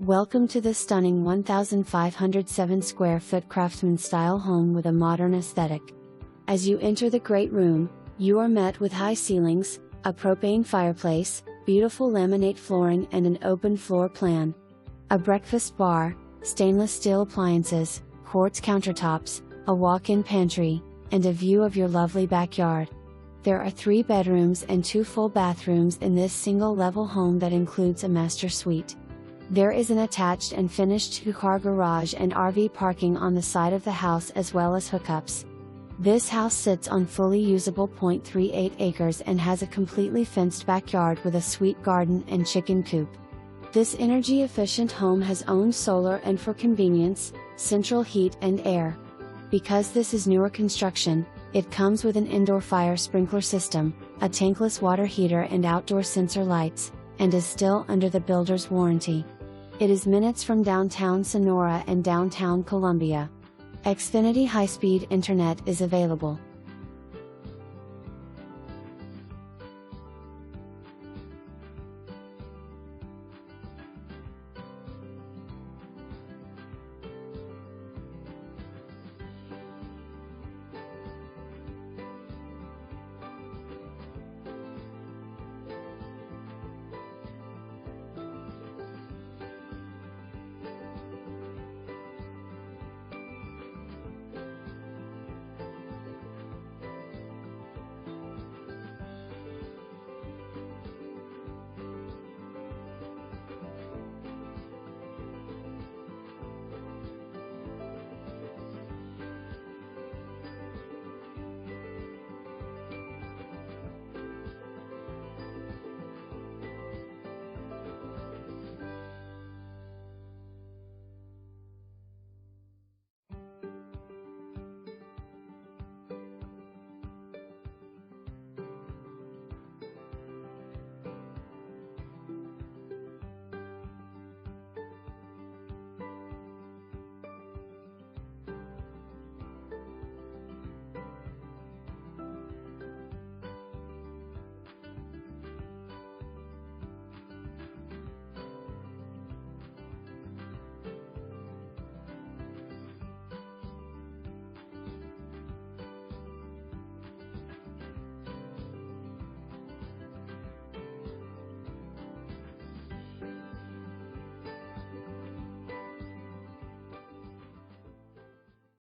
Welcome to this stunning 1,507 square foot Craftsman style home with a modern aesthetic. As you enter the great room, you are met with high ceilings, a propane fireplace, beautiful laminate flooring and an open floor plan. A breakfast bar, stainless steel appliances, quartz countertops, a walk-in pantry, and a view of your lovely backyard. There are 3 bedrooms and 2 full bathrooms in this single-level home that includes a master suite. There is an attached and finished 2-car garage and RV parking on the side of the house as well as hookups. This house sits on fully usable 0.38 acres and has a completely fenced backyard with a sweet garden and chicken coop. This energy-efficient home has owned solar and, for convenience, central heat and air. Because this is newer construction, it comes with an indoor fire sprinkler system, a tankless water heater and outdoor sensor lights, and is still under the builder's warranty. It is minutes from downtown Sonora and downtown Columbia. Xfinity high-speed internet is available.